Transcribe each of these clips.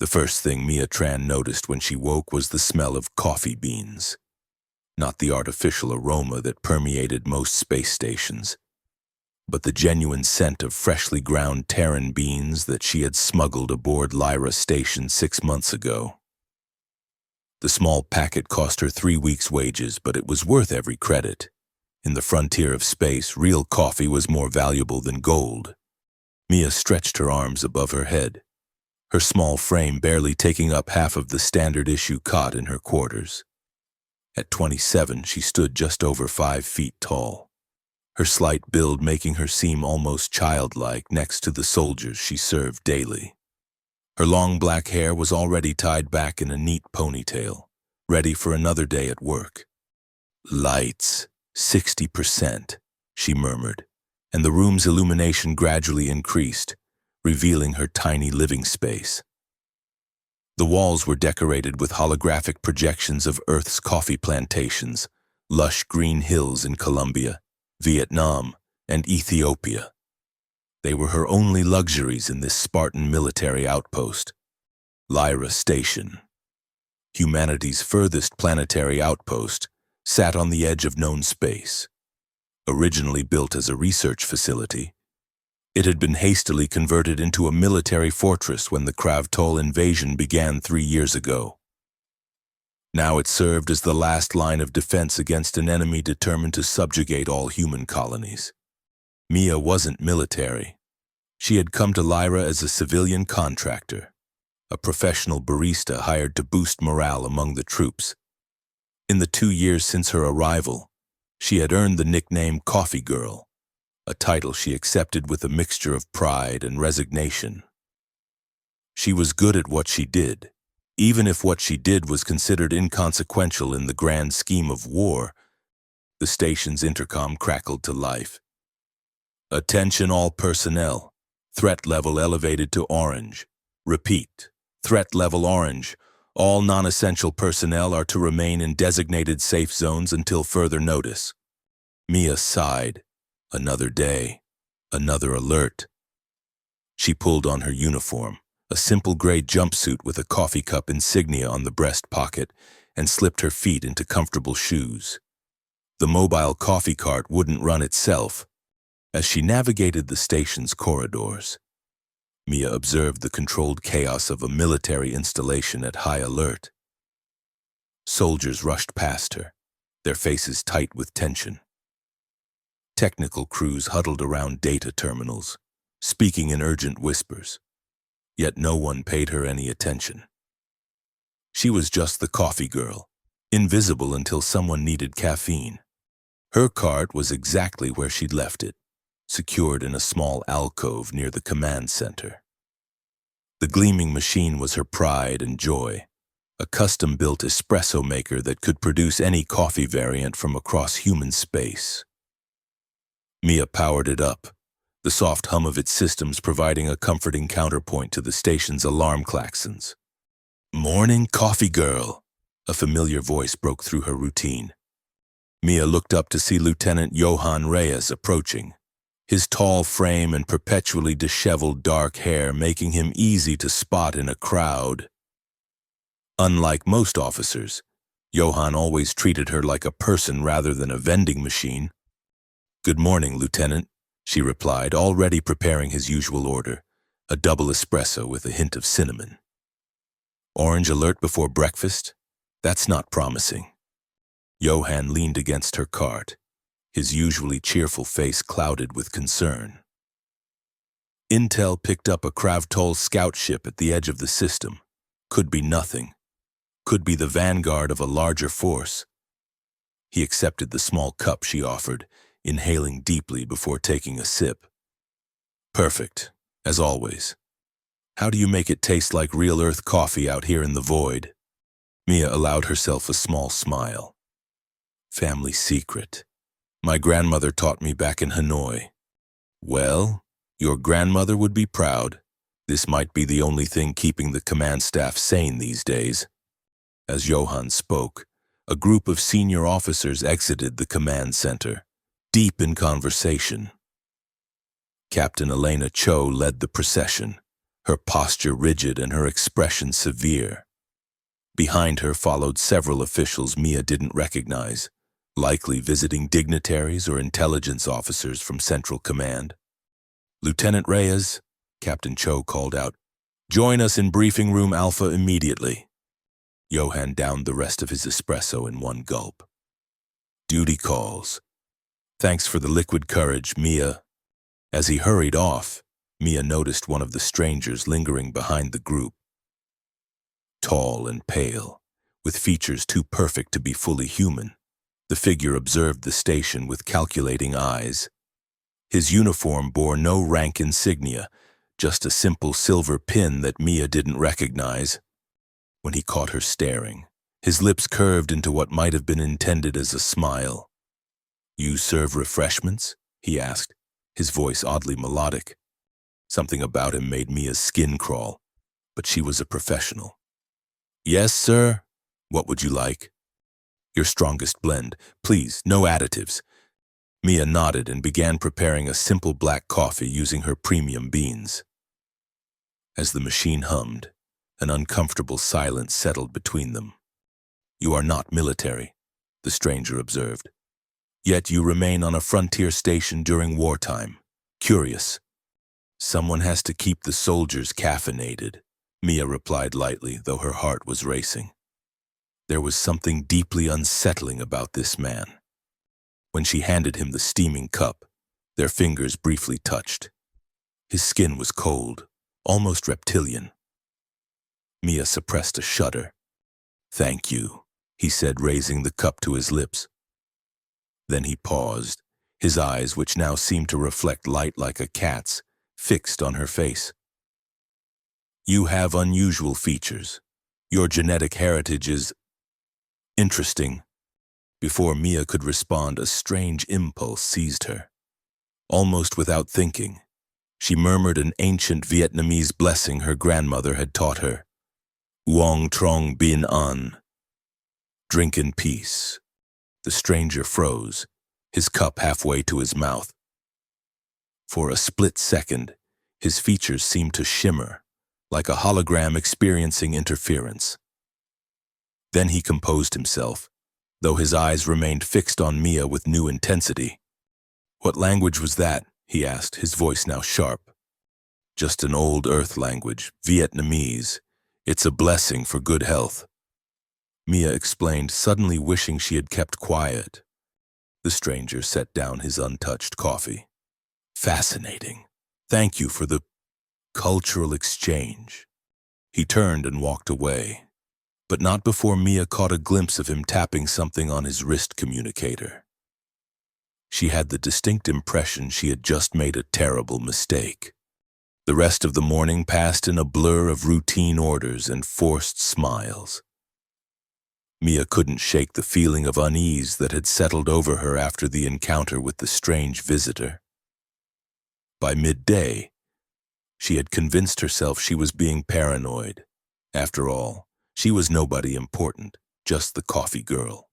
The first thing Mia Tran noticed when she woke was the smell of coffee beans. Not the artificial aroma that permeated most space stations, but the genuine scent of freshly ground Terran beans that she had smuggled aboard Lyra Station 6 months ago. The small packet cost her 3 weeks' wages, but it was worth every credit. In the frontier of space, real coffee was more valuable than gold. Mia stretched her arms above her head, her small frame barely taking up half of the standard-issue cot in her quarters. At 27, she stood just over 5 feet tall, her slight build making her seem almost childlike next to the soldiers she served daily. Her long black hair was already tied back in a neat ponytail, ready for another day at work. "Lights, 60%, she murmured, and the room's illumination gradually increased, revealing her tiny living space. The walls were decorated with holographic projections of Earth's coffee plantations, lush green hills in Colombia, Vietnam, and Ethiopia. They were her only luxuries in this Spartan military outpost. Lyra Station, humanity's furthest planetary outpost, sat on the edge of known space. Originally built as a research facility, it had been hastily converted into a military fortress when the Kravtol invasion began 3 years ago. Now it served as the last line of defense against an enemy determined to subjugate all human colonies. Mia wasn't military. She had come to Lyra as a civilian contractor, a professional barista hired to boost morale among the troops. In the 2 years since her arrival, she had earned the nickname Coffee Girl, a title she accepted with a mixture of pride and resignation. She was good at what she did, even if what she did was considered inconsequential in the grand scheme of war. The station's intercom crackled to life. "Attention all personnel. Threat level elevated to orange. Repeat, threat level orange. All non-essential personnel are to remain in designated safe zones until further notice." Mia sighed. Another day, another alert. She pulled on her uniform, a simple gray jumpsuit with a coffee cup insignia on the breast pocket, and slipped her feet into comfortable shoes. The mobile coffee cart wouldn't run itself. As she navigated the station's corridors, Mia observed the controlled chaos of a military installation at high alert. Soldiers rushed past her, their faces tight with tension. Technical crews huddled around data terminals, speaking in urgent whispers. Yet no one paid her any attention. She was just the coffee girl, invisible until someone needed caffeine. Her cart was exactly where she'd left it, secured in a small alcove near the command center. The gleaming machine was her pride and joy, a custom-built espresso maker that could produce any coffee variant from across human space. Mia powered it up, the soft hum of its systems providing a comforting counterpoint to the station's alarm klaxons. "Morning, coffee girl," a familiar voice broke through her routine. Mia looked up to see Lieutenant Johan Reyes approaching, his tall frame and perpetually disheveled dark hair making him easy to spot in a crowd. Unlike most officers, Johan always treated her like a person rather than a vending machine. "Good morning, Lieutenant," she replied, already preparing his usual order, a double espresso with a hint of cinnamon. "Orange alert before breakfast? That's not promising." Johan leaned against her cart, his usually cheerful face clouded with concern. Intel picked up a Kravtol scout ship at the edge of the system. Could be nothing. Could be the vanguard of a larger force. He accepted the small cup she offered, inhaling deeply before taking a sip. "Perfect, as always. How do you make it taste like real Earth coffee out here in the void?" Mia allowed herself a small smile. "Family secret. My grandmother taught me back in Hanoi." "Well, your grandmother would be proud. This might be the only thing keeping the command staff sane these days." As Johan spoke, a group of senior officers exited the command center, deep in conversation. Captain Elena Cho led the procession, her posture rigid and her expression severe. Behind her followed several officials Mia didn't recognize, likely visiting dignitaries or intelligence officers from Central Command. "Lieutenant Reyes," Captain Cho called out, "join us in briefing room Alpha immediately." Johann downed the rest of his espresso in one gulp. "Duty calls. Thanks for the liquid courage, Mia." As he hurried off, Mia noticed one of the strangers lingering behind the group. Tall and pale, with features too perfect to be fully human, the figure observed the station with calculating eyes. His uniform bore no rank insignia, just a simple silver pin that Mia didn't recognize. When he caught her staring, his lips curved into what might have been intended as a smile. "You serve refreshments?" he asked, his voice oddly melodic. Something about him made Mia's skin crawl, but she was a professional. "Yes, sir. What would you like?" "Your strongest blend. Please, no additives." Mia nodded and began preparing a simple black coffee using her premium beans. As the machine hummed, an uncomfortable silence settled between them. "You are not military," the stranger observed. "Yet you remain on a frontier station during wartime. Curious." "Someone has to keep the soldiers caffeinated," Mia replied lightly, though her heart was racing. There was something deeply unsettling about this man. When she handed him the steaming cup, their fingers briefly touched. His skin was cold, almost reptilian. Mia suppressed a shudder. "Thank you," he said, raising the cup to his lips. Then he paused, his eyes, which now seemed to reflect light like a cat's, fixed on her face. "You have unusual features. Your genetic heritage is interesting." Before Mia could respond, a strange impulse seized her. Almost without thinking, she murmured an ancient Vietnamese blessing her grandmother had taught her. "Uong Trong Bin An." "Drink in peace." The stranger froze, his cup halfway to his mouth. For a split second, his features seemed to shimmer, like a hologram experiencing interference. Then he composed himself, though his eyes remained fixed on Mia with new intensity. "What language was that?" he asked, his voice now sharp. "Just an old Earth language, Vietnamese. It's a blessing for good health." Mia explained, suddenly wishing she had kept quiet. The stranger set down his untouched coffee. "Fascinating. Thank you for the cultural exchange." He turned and walked away, but not before Mia caught a glimpse of him tapping something on his wrist communicator. She had the distinct impression she had just made a terrible mistake. The rest of the morning passed in a blur of routine orders and forced smiles. Mia couldn't shake the feeling of unease that had settled over her after the encounter with the strange visitor. By midday, she had convinced herself she was being paranoid. After all, she was nobody important, just the coffee girl.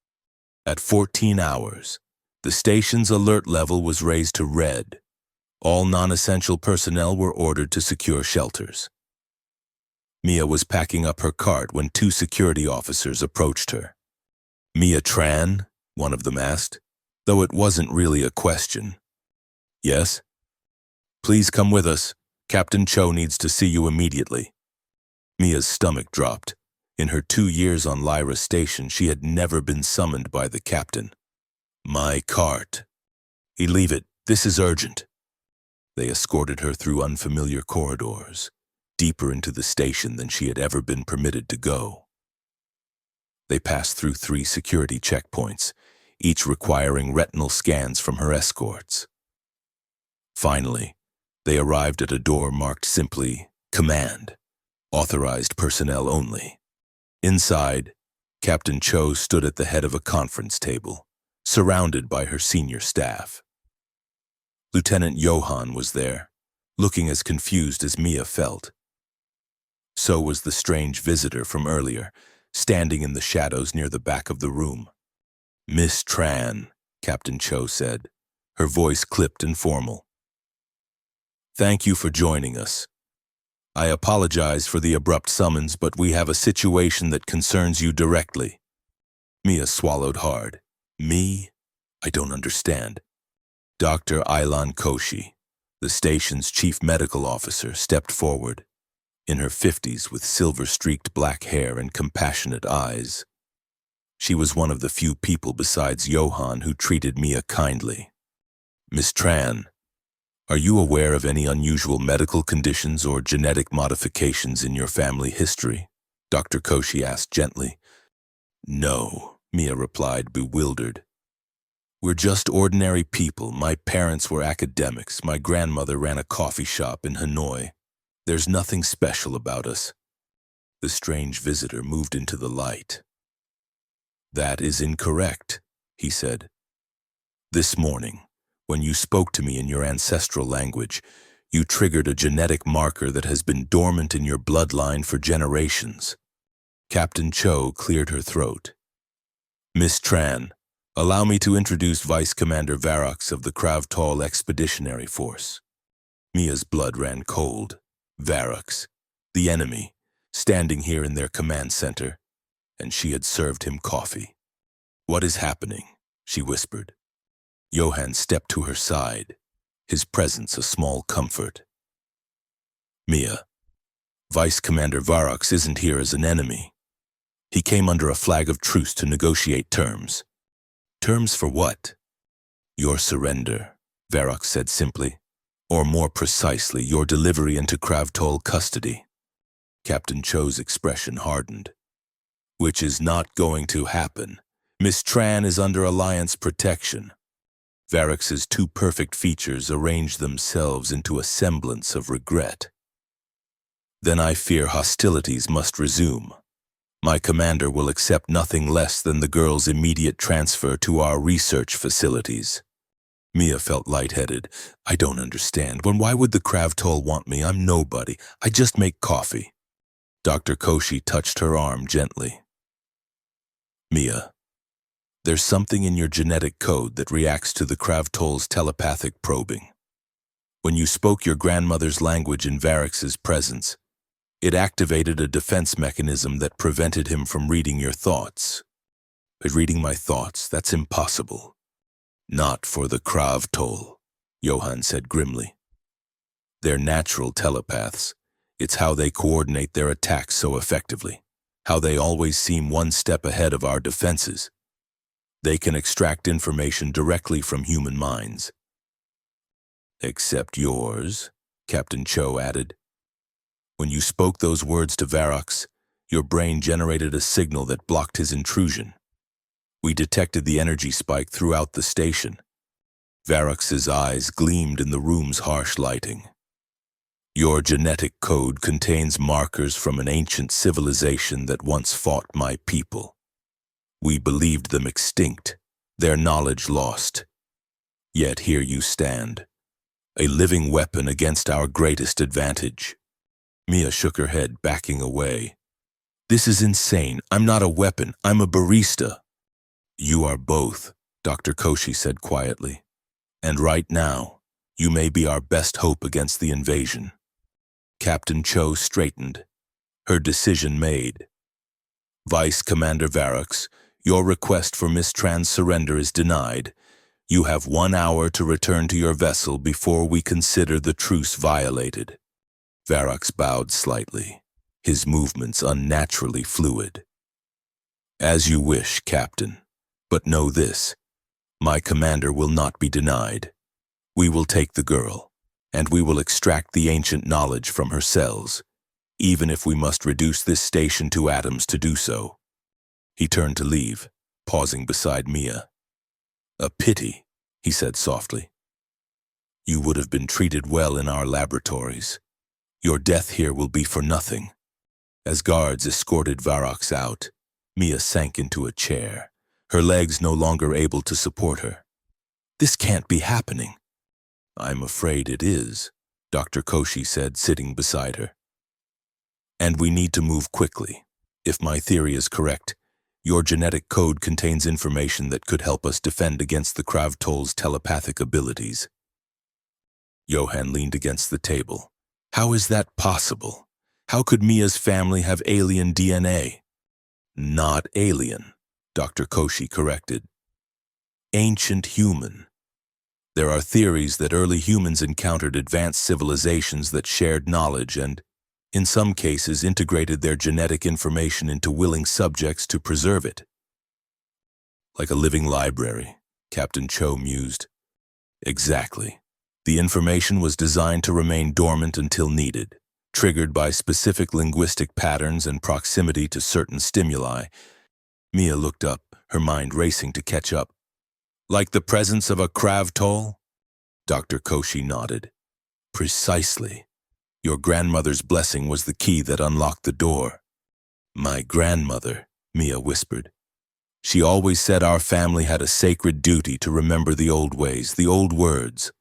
At 14 hours, the station's alert level was raised to red. All non-essential personnel were ordered to secure shelters. Mia was packing up her cart when two security officers approached her. "Mia Tran?" one of them asked, though it wasn't really a question. "Yes?" "Please come with us. Captain Cho needs to see you immediately." Mia's stomach dropped. In her 2 years on Lyra Station, she had never been summoned by the captain. "My cart." "Leave it. This is urgent." They escorted her through unfamiliar corridors, deeper into the station than she had ever been permitted to go. They passed through 3 security checkpoints, each requiring retinal scans from her escorts. Finally, they arrived at a door marked simply, "Command, authorized personnel only." Inside, Captain Cho stood at the head of a conference table, surrounded by her senior staff. Lieutenant Johann was there, looking as confused as Mia felt. So was the strange visitor from earlier, standing in the shadows near the back of the room. "Miss Tran," Captain Cho said, her voice clipped and formal. "Thank you for joining us." I apologize for the abrupt summons, but we have a situation that concerns you directly. Mia swallowed hard. Me? I don't understand. Dr. Aylan Koshi, the station's chief medical officer, stepped forward. In her 50s, with silver-streaked black hair and compassionate eyes. She was one of the few people besides Johann who treated Mia kindly. Miss Tran, are you aware of any unusual medical conditions or genetic modifications in your family history? Dr. Koshi asked gently. No, Mia replied, bewildered. We're just ordinary people. My parents were academics. My grandmother ran a coffee shop in Hanoi. There's nothing special about us. The strange visitor moved into the light. That is incorrect, he said. This morning, when you spoke to me in your ancestral language, you triggered a genetic marker that has been dormant in your bloodline for generations. Captain Cho cleared her throat. Miss Tran, allow me to introduce Vice Commander Varox of the Kravtal Expeditionary Force. Mia's blood ran cold. Varox, the enemy, standing here in their command center, and she had served him coffee. What is happening? She whispered. Johann stepped to her side, his presence a small comfort. Mia, Vice Commander Varox isn't here as an enemy. He came under a flag of truce to negotiate terms. Terms for what? Your surrender, Varox said simply. Or more precisely, your delivery into Kravtal custody. Captain Cho's expression hardened. Which is not going to happen. Miss Tran is under Alliance protection. Varox's two perfect features arranged themselves into a semblance of regret. Then I fear hostilities must resume. My commander will accept nothing less than the girl's immediate transfer to our research facilities. Mia felt lightheaded. I don't understand. Why would the Kravtal want me? I'm nobody. I just make coffee. Dr. Koshi touched her arm gently. Mia, there's something in your genetic code that reacts to the Kravtal's telepathic probing. When you spoke your grandmother's language in Varox's presence, it activated a defense mechanism that prevented him from reading your thoughts. But reading my thoughts, that's impossible. Not for the Kravtal, Johann said grimly. They're natural telepaths. It's how they coordinate their attacks so effectively, how they always seem one step ahead of our defenses. They can extract information directly from human minds. Except yours, Captain Cho added. When you spoke those words to Varox, your brain generated a signal that blocked his intrusion. We detected the energy spike throughout the station. Varox's eyes gleamed in the room's harsh lighting. Your genetic code contains markers from an ancient civilization that once fought my people. We believed them extinct, their knowledge lost. Yet here you stand, a living weapon against our greatest advantage. Mia shook her head, backing away. This is insane. I'm not a weapon. I'm a barista. You are both, Dr. Koshi said quietly. And right now, you may be our best hope against the invasion. Captain Cho straightened, her decision made. Vice Commander Varox, your request for Miss Tran's surrender is denied. You have 1 hour to return to your vessel before we consider the truce violated. Varox bowed slightly, his movements unnaturally fluid. As you wish, Captain. But know this, my commander will not be denied. We will take the girl, and we will extract the ancient knowledge from her cells, even if we must reduce this station to atoms to do so. He turned to leave, pausing beside Mia. A pity, he said softly. You would have been treated well in our laboratories. Your death here will be for nothing. As guards escorted Varox out, Mia sank into a chair, her legs no longer able to support her. This can't be happening. I'm afraid it is, Dr. Koshi said, sitting beside her. And we need to move quickly. If my theory is correct, your genetic code contains information that could help us defend against the Kravtal's telepathic abilities. Johann leaned against the table, How is that possible? How could Mia's family have alien DNA? Not alien, Dr. Koshi corrected. Ancient human. There are theories that early humans encountered advanced civilizations that shared knowledge and, in some cases, integrated their genetic information into willing subjects to preserve it. Like a living library, Captain Cho mused. Exactly. The information was designed to remain dormant until needed, triggered by specific linguistic patterns and proximity to certain stimuli. Mia looked up, her mind racing to catch up. Like the presence of a Krav Toll? Dr. Koshi nodded. Precisely. Your grandmother's blessing was the key that unlocked the door. My grandmother, Mia whispered. She always said our family had a sacred duty to remember the old ways, the old words.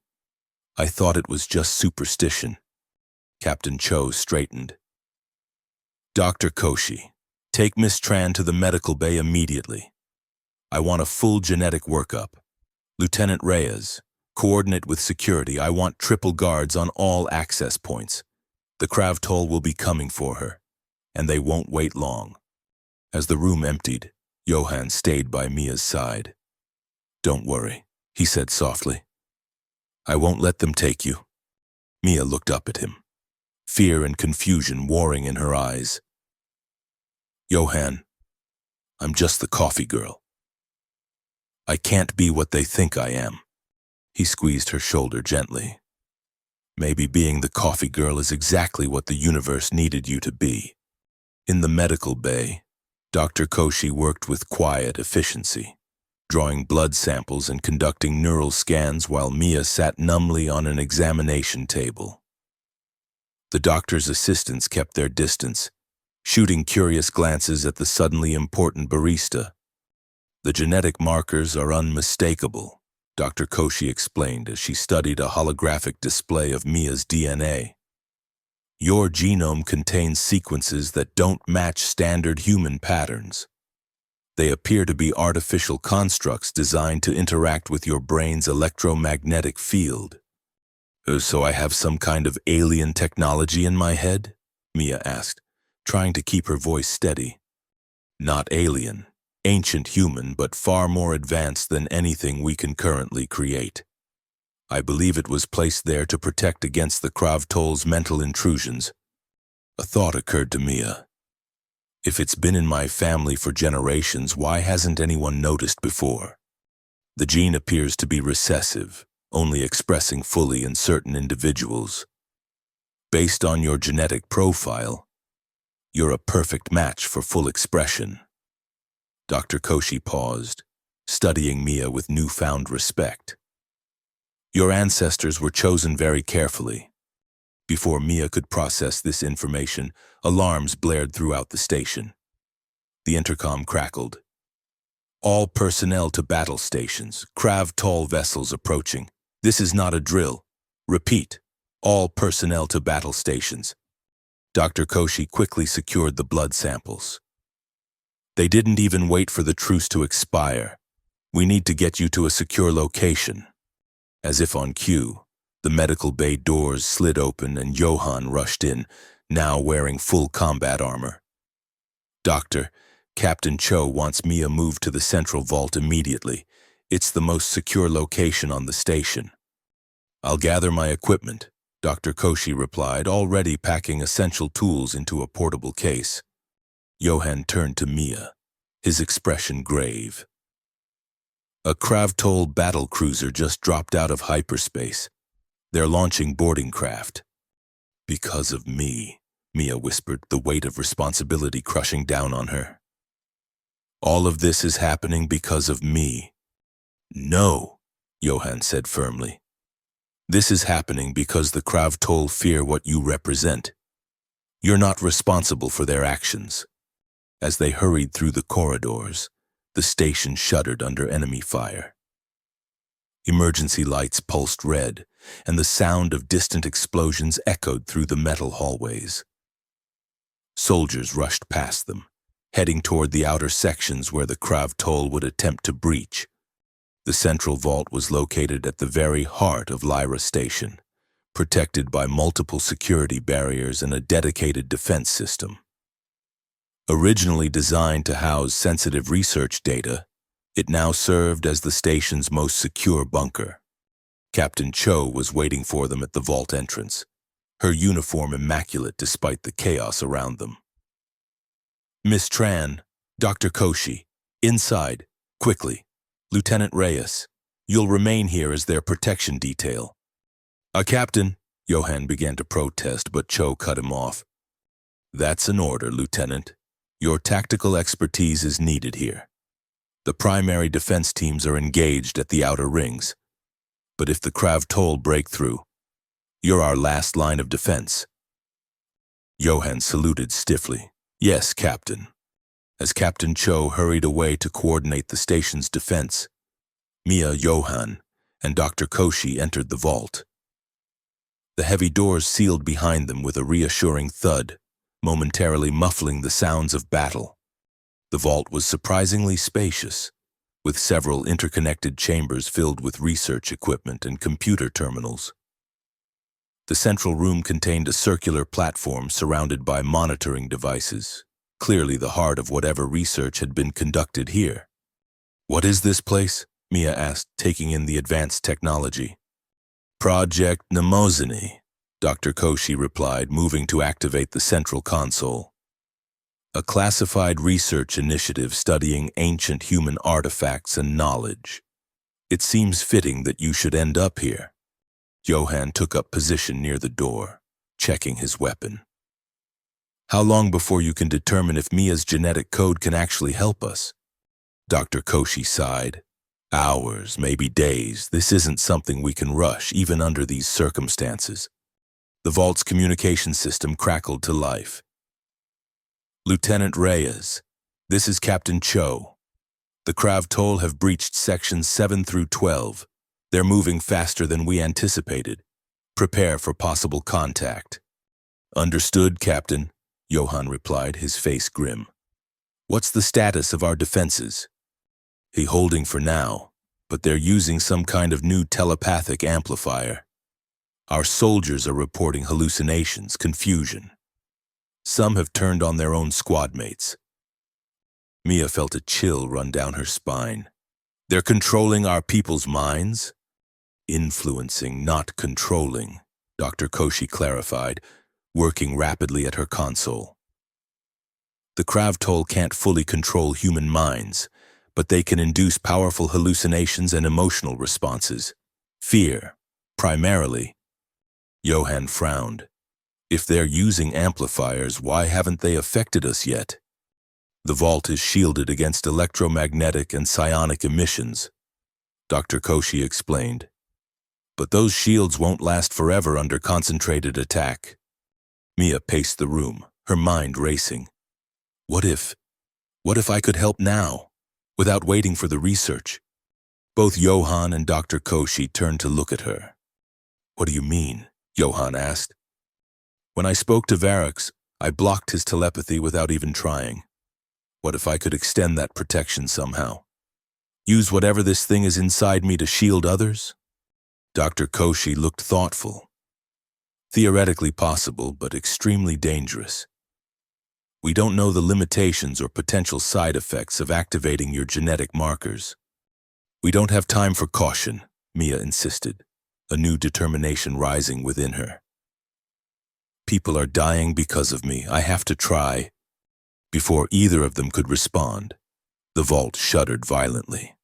I thought it was just superstition. Captain Cho straightened. Dr. Koshi, take Miss Tran to the medical bay immediately. I want a full genetic workup. Lieutenant Reyes, coordinate with security. I want triple guards on all access points. The Krav Toll will be coming for her, and they won't wait long. As the room emptied, Johann stayed by Mia's side. Don't worry, he said softly. I won't let them take you. Mia looked up at him, fear and confusion warring in her eyes. Johann, I'm just the coffee girl. I can't be what they think I am. He squeezed her shoulder gently. Maybe being the coffee girl is exactly what the universe needed you to be. In the medical bay, Dr. Koshi worked with quiet efficiency, drawing blood samples and conducting neural scans while Mia sat numbly on an examination table. The doctor's assistants kept their distance, shooting curious glances at the suddenly important barista. The genetic markers are unmistakable, Dr. Koshi explained as she studied a holographic display of Mia's DNA. Your genome contains sequences that don't match standard human patterns. They appear to be artificial constructs designed to interact with your brain's electromagnetic field. So I have some kind of alien technology in my head? Mia asked, trying to keep her voice steady. Not alien, ancient human, but far more advanced than anything we can currently create. I believe it was placed there to protect against the Krav Toll's mental intrusions. A thought occurred to Mia. If it's been in my family for generations, why hasn't anyone noticed before? The gene appears to be recessive, only expressing fully in certain individuals. Based on your genetic profile, you're a perfect match for full expression. Dr. Koshi paused, studying Mia with newfound respect. Your ancestors were chosen very carefully. Before Mia could process this information, alarms blared throughout the station. The intercom crackled. All personnel to battle stations, Krav Toll vessels approaching. This is not a drill. Repeat, all personnel to battle stations. Dr. Koshi quickly secured the blood samples. They didn't even wait for the truce to expire. We need to get you to a secure location. As if on cue, the medical bay doors slid open and Johann rushed in, now wearing full combat armor. Doctor, Captain Cho wants Mia moved to the central vault immediately. It's the most secure location on the station. I'll gather my equipment, Dr. Koshi replied, already packing essential tools into a portable case. Johann turned to Mia, his expression grave. A Krav Toll battle cruiser just dropped out of hyperspace. They're launching boarding craft. Because of me, Mia whispered, the weight of responsibility crushing down on her. All of this is happening because of me. No, Johann said firmly. This is happening because the Krav Toll fear what you represent. You're not responsible for their actions. As they hurried through the corridors, the station shuddered under enemy fire. Emergency lights pulsed red, and the sound of distant explosions echoed through the metal hallways. Soldiers rushed past them, heading toward the outer sections where the Krav Toll would attempt to breach. The central vault was located at the very heart of Lyra Station, protected by multiple security barriers and a dedicated defense system. Originally designed to house sensitive research data, it now served as the station's most secure bunker. Captain Cho was waiting for them at the vault entrance, her uniform immaculate despite the chaos around them. "Miss Tran, Dr. Koshi, inside, quickly. Lieutenant Reyes, you'll remain here as their protection detail." Captain," Johan began to protest, but Cho cut him off. "That's an order, Lieutenant. Your tactical expertise is needed here. The primary defense teams are engaged at the outer rings, but if the Krav Toll break through, you're our last line of defense." Johan saluted stiffly. "Yes, Captain." As Captain Cho hurried away to coordinate the station's defense, Mia, Johan, and Dr. Koshi entered the vault. The heavy doors sealed behind them with a reassuring thud, momentarily muffling the sounds of battle. The vault was surprisingly spacious, with several interconnected chambers filled with research equipment and computer terminals. The central room contained a circular platform surrounded by monitoring devices, clearly the heart of whatever research had been conducted here. "What is this place?" Mia asked, taking in the advanced technology. "Project Mnemosyne," Dr. Koshi replied, moving to activate the central console. "A classified research initiative studying ancient human artifacts and knowledge. It seems fitting that you should end up here." Johan took up position near the door, checking his weapon. "How long before you can determine if Mia's genetic code can actually help us?" Dr. Koshi sighed. "Hours, maybe days. This isn't something we can rush, even under these circumstances." The vault's communication system crackled to life. "Lieutenant Reyes, this is Captain Cho. The Krav Toll have breached sections 7 through 12. They're moving faster than we anticipated. Prepare for possible contact." "Understood, Captain," Johan replied, his face grim. "What's the status of our defenses?" "He holding for now, but they're using some kind of new telepathic amplifier. Our soldiers are reporting hallucinations, confusion. Some have turned on their own squad mates." Mia felt a chill run down her spine. "They're controlling our people's minds?" "Influencing, not controlling," Dr. Koshi clarified, working rapidly at her console. "The Krav Toll can't fully control human minds, but they can induce powerful hallucinations and emotional responses. Fear, primarily." Johan frowned. "If they're using amplifiers, why haven't they affected us yet?" "The vault is shielded against electromagnetic and psionic emissions," Dr. Koshi explained. "But those shields won't last forever under concentrated attack." Mia paced the room, her mind racing. What if I could help now, without waiting for the research?" Both Johan and Dr. Koshi turned to look at her. "What do you mean?" Johan asked. "When I spoke to Varrox, I blocked his telepathy without even trying. What if I could extend that protection somehow? Use whatever this thing is inside me to shield others?" Dr. Koshi looked thoughtful. "Theoretically possible, but extremely dangerous. We don't know the limitations or potential side effects of activating your genetic markers." "We don't have time for caution," Mia insisted, a new determination rising within her. "People are dying because of me. I have to try." Before either of them could respond, the vault shuddered violently.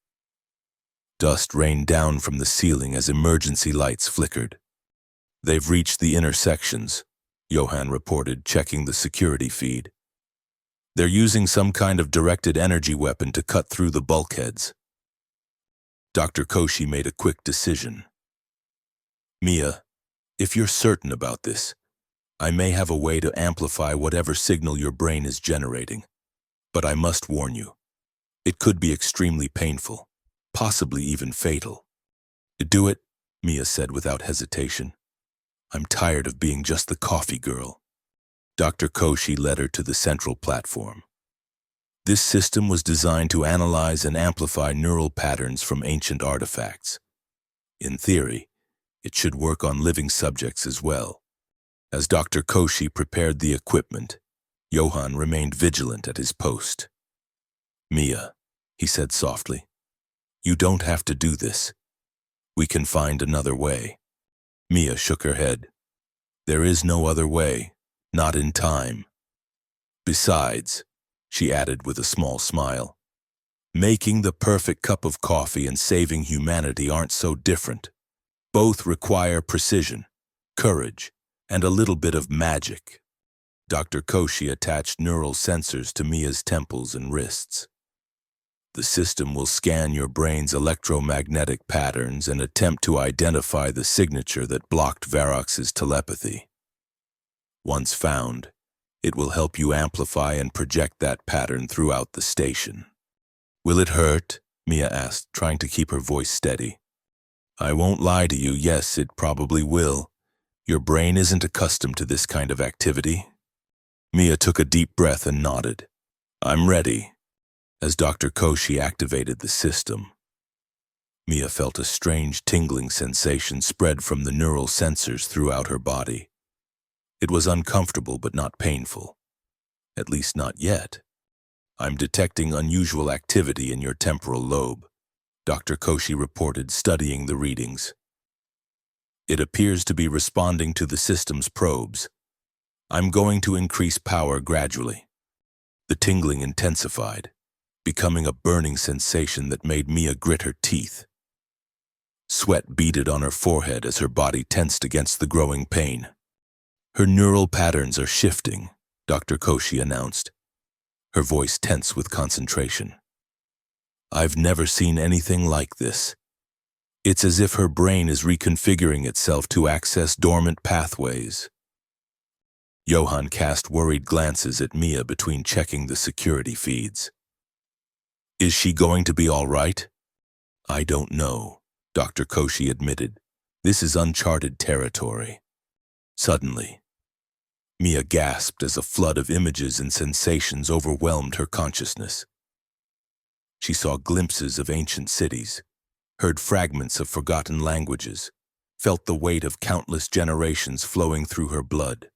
Dust rained down from the ceiling as emergency lights flickered. "They've reached the inner sections," Johan reported, checking the security feed. "They're using some kind of directed energy weapon to cut through the bulkheads." Dr. Koshi made a quick decision. "Mia, if you're certain about this, I may have a way to amplify whatever signal your brain is generating. But I must warn you, it could be extremely painful, possibly even fatal." "Do it," Mia said without hesitation. "I'm tired of being just the coffee girl." Dr. Koshi led her to the central platform. This system was designed to analyze and amplify neural patterns from ancient artifacts. In theory, It should work on living subjects as well. As Dr. Koshi prepared the equipment, Johann remained vigilant at his post. "Mia," he said softly, "you don't have to do this. We can find another way." Mia shook her head. "There is no other way, not in time. Besides," she added with a small smile, "making the perfect cup of coffee and saving humanity aren't so different. Both require precision, courage, and a little bit of magic." Dr. Koshi attached neural sensors to Mia's temples and wrists. "The system will scan your brain's electromagnetic patterns and attempt to identify the signature that blocked Varrox's telepathy. Once found, it will help you amplify and project that pattern throughout the station." "Will it hurt?" Mia asked, trying to keep her voice steady. "I won't lie to you, yes, it probably will. Your brain isn't accustomed to this kind of activity." Mia took a deep breath and nodded. "I'm ready." As Dr. Koshi activated the system, Mia felt a strange tingling sensation spread from the neural sensors throughout her body. It was uncomfortable but not painful. At least not yet. "I'm detecting unusual activity in your temporal lobe," Dr. Koshi reported, studying the readings. "It appears to be responding to the system's probes. I'm going to increase power gradually." The tingling intensified, becoming a burning sensation that made Mia grit her teeth. Sweat beaded on her forehead as her body tensed against the growing pain. "Her neural patterns are shifting," Dr. Koshi announced, her voice tense with concentration. "I've never seen anything like this. It's as if her brain is reconfiguring itself to access dormant pathways." Johann cast worried glances at Mia between checking the security feeds. "Is she going to be all right?" "I don't know," Dr. Koshi admitted. "This is uncharted territory." Suddenly, Mia gasped as a flood of images and sensations overwhelmed her consciousness. She saw glimpses of ancient cities, heard fragments of forgotten languages, felt the weight of countless generations flowing through her blood.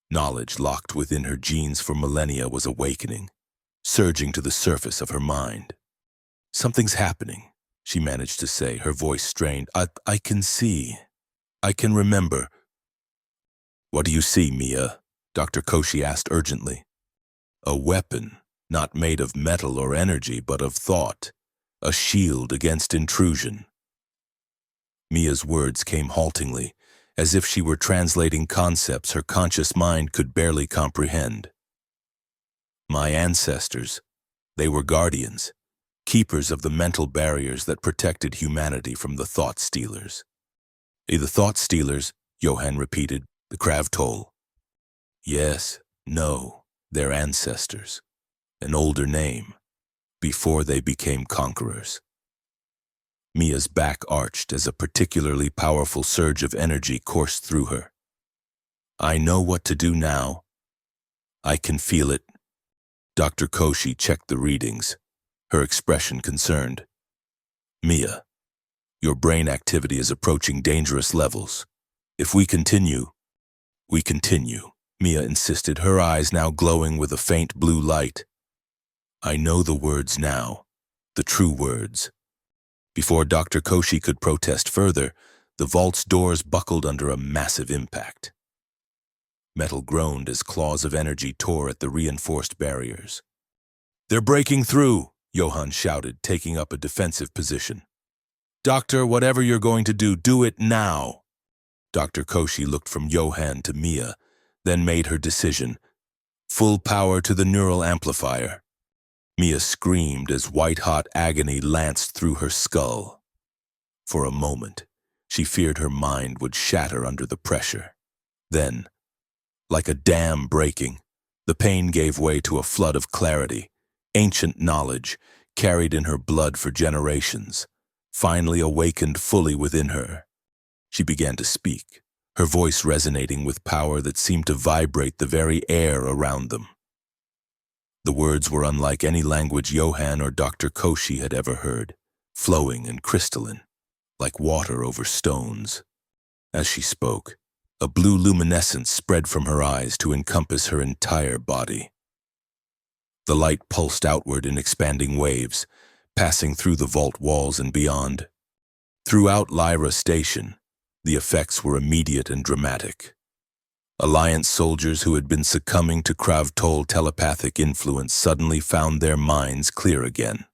Knowledge locked within her genes for millennia was awakening, surging to the surface of her mind. "Something's happening," she managed to say, her voice strained. I can see. I can remember." "What do you see, Mia?" Dr. Koshi asked urgently. "A weapon, not made of metal or energy, but of thought. A shield against intrusion." Mia's words came haltingly, as if she were translating concepts her conscious mind could barely comprehend. "My ancestors, they were guardians, keepers of the mental barriers that protected humanity from the thought stealers." "The thought stealers," Johann repeated, "the Kravtol." "Yes, no, their ancestors. An older name, before they became conquerors." Mia's back arched as a particularly powerful surge of energy coursed through her. "I know what to do now. I can feel it." Dr. Koshi checked the readings, her expression concerned. "Mia, your brain activity is approaching dangerous levels. If we continue, we continue," Mia insisted, her eyes now glowing with a faint blue light. "I know the words now, the true words." Before Dr. Koshi could protest further, the vault's doors buckled under a massive impact. Metal groaned as claws of energy tore at the reinforced barriers. "They're breaking through," Johann shouted, taking up a defensive position. "Doctor, whatever you're going to do it now." Dr. Koshi looked from Johann to Mia, then made her decision. "Full power to the neural amplifier." Mia screamed as white-hot agony lanced through her skull. For a moment, she feared her mind would shatter under the pressure. Then, like a dam breaking, the pain gave way to a flood of clarity. Ancient knowledge, carried in her blood for generations, finally awakened fully within her. She began to speak, her voice resonating with power that seemed to vibrate the very air around them. The words were unlike any language Johann or Dr. Koshi had ever heard, flowing and crystalline. like water over stones. As she spoke, a blue luminescence spread from her eyes to encompass her entire body. The light pulsed outward in expanding waves, passing through the vault walls and beyond. Throughout Lyra Station, the effects were immediate and dramatic. Alliance soldiers who had been succumbing to Krav-Toll telepathic influence suddenly found their minds clear again.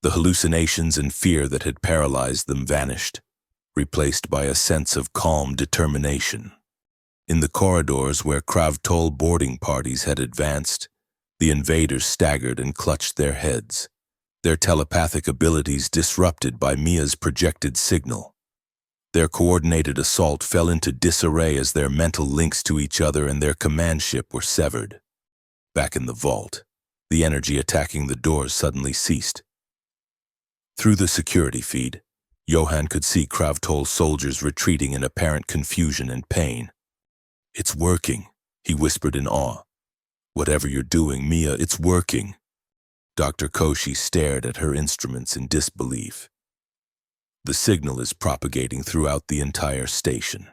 The hallucinations and fear that had paralyzed them vanished, replaced by a sense of calm determination. In the corridors where Krav-Toll boarding parties had advanced, the invaders staggered and clutched their heads, their telepathic abilities disrupted by Mia's projected signal. Their coordinated assault fell into disarray as their mental links to each other and their command ship were severed. Back in the vault, the energy attacking the doors suddenly ceased. Through the security feed, Johann could see Krav-Toll soldiers retreating in apparent confusion and pain. "It's working," he whispered in awe. "Whatever you're doing, Mia, it's working." Dr. Koshi stared at her instruments in disbelief. "The signal is propagating throughout the entire station.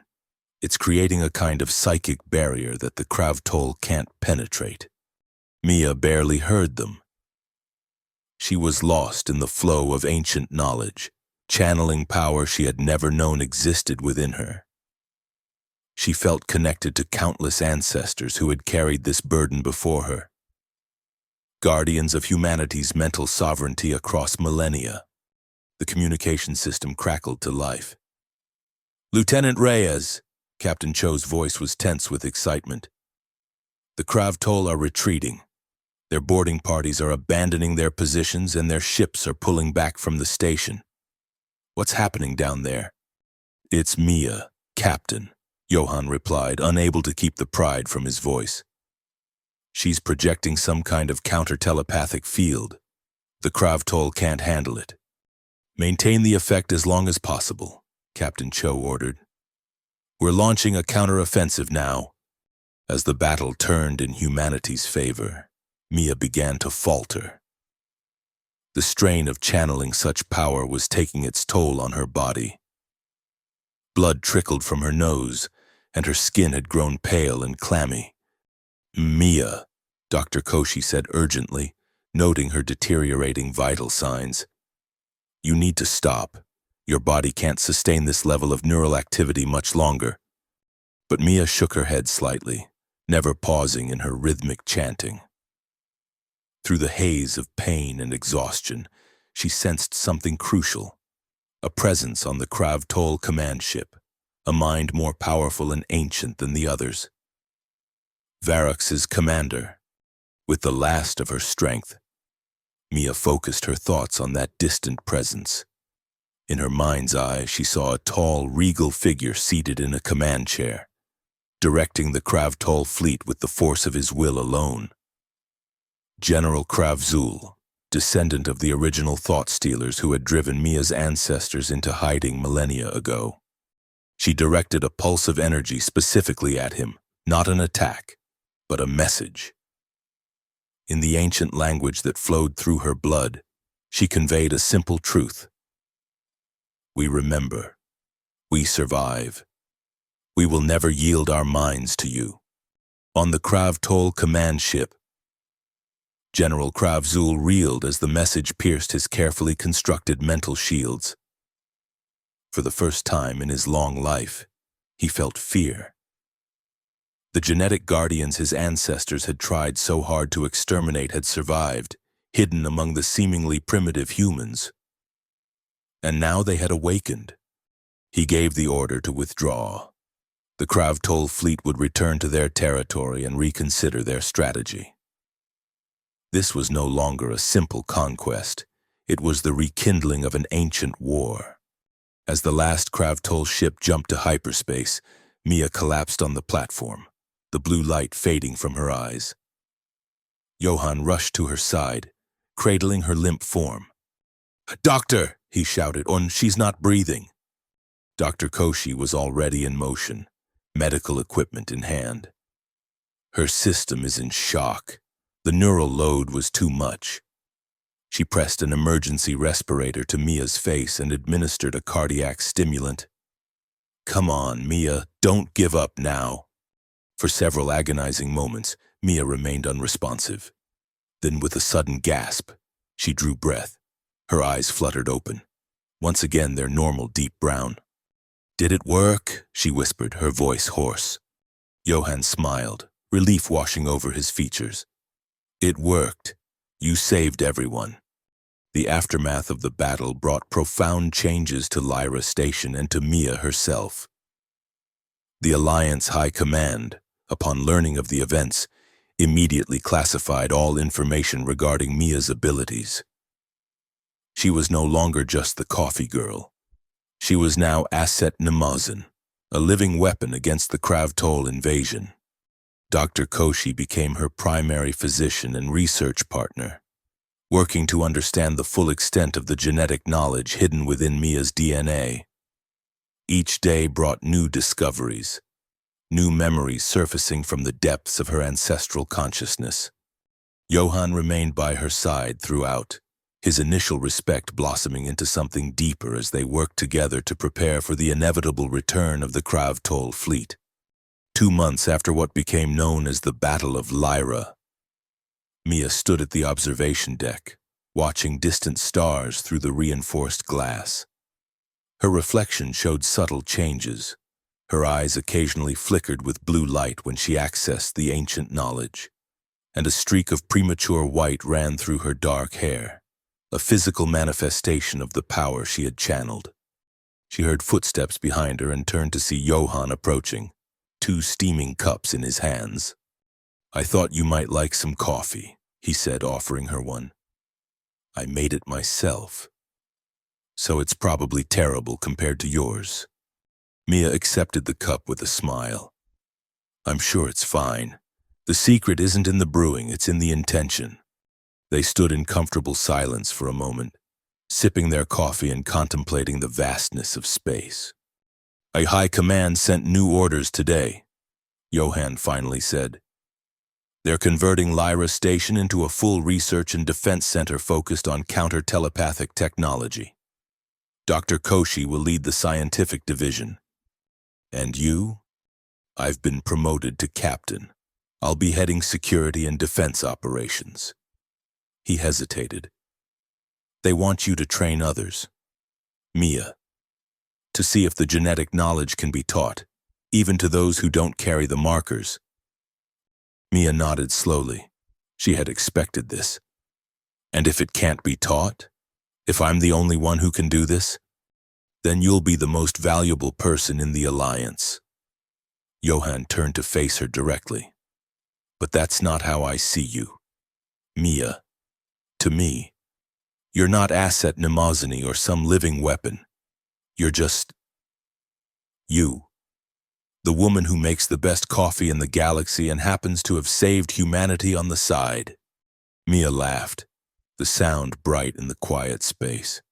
It's creating a kind of psychic barrier that the Krav-Toll can't penetrate." Mia barely heard them. She was lost in the flow of ancient knowledge, channeling power she had never known existed within her. She felt connected to countless ancestors who had carried this burden before her, guardians of humanity's mental sovereignty across millennia. The communication system crackled to life. "Lieutenant Reyes," Captain Cho's voice was tense with excitement. "The Krav-Toll are retreating. Their boarding parties are abandoning their positions and their ships are pulling back from the station. What's happening down there?" "It's Mia, Captain," Johann replied, unable to keep the pride from his voice. "She's projecting some kind of counter-telepathic field. The Krav-Toll can't handle it." "Maintain the effect as long as possible," Captain Cho ordered. "We're launching a counter-offensive now." As the battle turned in humanity's favor, Mia began to falter. The strain of channeling such power was taking its toll on her body. Blood trickled from her nose, and her skin had grown pale and clammy. "Mia," Dr. Koshi said urgently, noting her deteriorating vital signs. "You need to stop. Your body can't sustain this level of neural activity much longer." But Mia shook her head slightly, never pausing in her rhythmic chanting. Through the haze of pain and exhaustion, she sensed something crucial. A presence on the Krav-Toll command ship, a mind more powerful and ancient than the others. Varox's commander, with the last of her strength. Mia focused her thoughts on that distant presence. In her mind's eye, she saw a tall, regal figure seated in a command chair, directing the Krav-Toll fleet with the force of his will alone. General Krav-Zul, descendant of the original thought stealers who had driven Mia's ancestors into hiding millennia ago. She directed a pulse of energy specifically at him, not an attack, but a message. In the ancient language that flowed through her blood, she conveyed a simple truth. "We remember. We survive. We will never yield our minds to you." On the Krav-Toll command ship, General Krav-Zul reeled as the message pierced his carefully constructed mental shields. For the first time in his long life, he felt fear. The genetic guardians his ancestors had tried so hard to exterminate had survived, hidden among the seemingly primitive humans. And now they had awakened. He gave the order to withdraw. The Krav-Toll fleet would return to their territory and reconsider their strategy. This was no longer a simple conquest. It was the rekindling of an ancient war. As the last Krav-Toll ship jumped to hyperspace, Mia collapsed on the platform, the blue light fading from her eyes. Johann rushed to her side, cradling her limp form. "Doctor!" he shouted, "she's not breathing." Dr. Koshi was already in motion, medical equipment in hand. "Her system is in shock. The neural load was too much." She pressed an emergency respirator to Mia's face and administered a cardiac stimulant. "Come on, Mia, don't give up now." For several agonizing moments, Mia remained unresponsive. Then, with a sudden gasp, she drew breath. Her eyes fluttered open, once again their normal deep brown. "Did it work?" she whispered, her voice hoarse. Johann smiled, relief washing over his features. "It worked. You saved everyone." The aftermath of the battle brought profound changes to Lyra Station and to Mia herself. The Alliance High Command, upon learning of the events, immediately classified all information regarding Mia's abilities. She was no longer just the coffee girl. She was now Asset Nemazin, a living weapon against the Kravtol invasion. Dr. Koshi became her primary physician and research partner, working to understand the full extent of the genetic knowledge hidden within Mia's DNA. Each day brought new discoveries, new memories surfacing from the depths of her ancestral consciousness. Johann remained by her side throughout, his initial respect blossoming into something deeper as they worked together to prepare for the inevitable return of the Kravtol fleet. 2 months after what became known as the Battle of Lyra, Mia stood at the observation deck, watching distant stars through the reinforced glass. Her reflection showed subtle changes. Her eyes occasionally flickered with blue light when she accessed the ancient knowledge, and a streak of premature white ran through her dark hair, a physical manifestation of the power she had channeled. She heard footsteps behind her and turned to see Johann approaching, 2 steaming cups in his hands. "I thought you might like some coffee," he said, offering her one. "I made it myself. So it's probably terrible compared to yours." Mia accepted the cup with a smile. "I'm sure it's fine. The secret isn't in the brewing, it's in the intention." They stood in comfortable silence for a moment, sipping their coffee and contemplating the vastness of space. "A high command sent new orders today," Johann finally said. "They're converting Lyra Station into a full research and defense center focused on counter-telepathic technology. Dr. Koshi will lead the scientific division. And you? I've been promoted to captain. I'll be heading security and defense operations." He hesitated. "They want you to train others, Mia, to see if the genetic knowledge can be taught, even to those who don't carry the markers." Mia nodded slowly. She had expected this. "And if it can't be taught? If I'm the only one who can do this? Then you'll be the most valuable person in the Alliance." Johann turned to face her directly. "But that's not how I see you, Mia. To me, you're not Asset Nemazini or some living weapon. You're just you. The woman who makes the best coffee in the galaxy and happens to have saved humanity on the side." Mia laughed, the sound bright in the quiet space.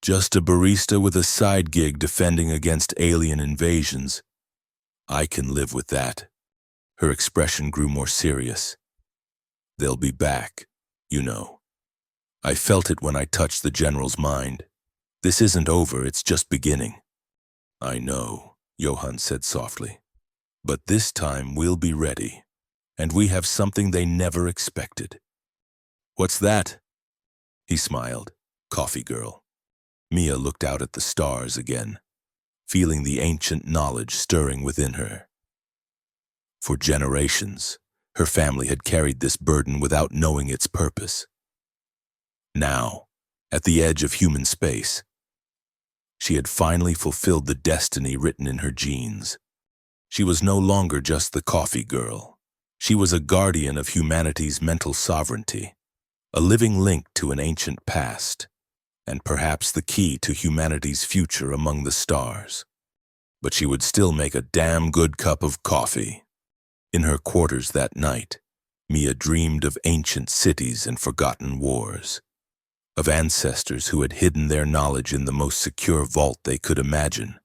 "Just a barista with a side gig defending against alien invasions. I can live with that." Her expression grew more serious. "They'll be back, you know. I felt it when I touched the General's mind. This isn't over, it's just beginning." "I know," Johann said softly. "But this time we'll be ready, and we have something they never expected." "What's that?" He smiled. "Coffee girl." Mia looked out at the stars again, feeling the ancient knowledge stirring within her. For generations, her family had carried this burden without knowing its purpose. Now, at the edge of human space, she had finally fulfilled the destiny written in her genes. She was no longer just the coffee girl. She was a guardian of humanity's mental sovereignty, a living link to an ancient past, and perhaps the key to humanity's future among the stars. But she would still make a damn good cup of coffee. In her quarters that night, Mia dreamed of ancient cities and forgotten wars, of ancestors who had hidden their knowledge in the most secure vault they could imagine,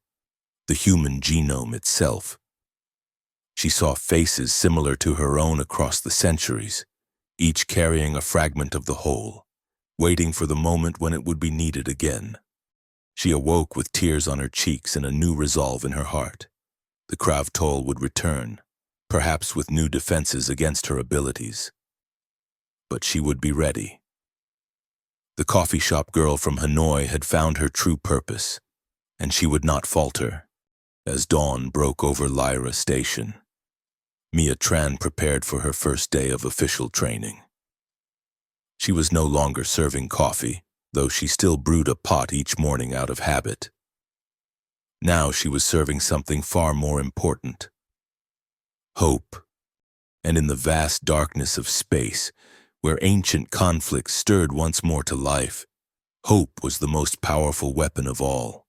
the human genome itself. She saw faces similar to her own across the centuries, each carrying a fragment of the whole, waiting for the moment when it would be needed again. She awoke with tears on her cheeks and a new resolve in her heart. The Krav Toll would return, perhaps with new defenses against her abilities. But she would be ready. The coffee shop girl from Hanoi had found her true purpose, and she would not falter. As dawn broke over Lyra Station, Mia Tran prepared for her first day of official training. She was no longer serving coffee, though she still brewed a pot each morning out of habit. Now she was serving something far more important: hope. And in the vast darkness of space, where ancient conflicts stirred once more to life, hope was the most powerful weapon of all.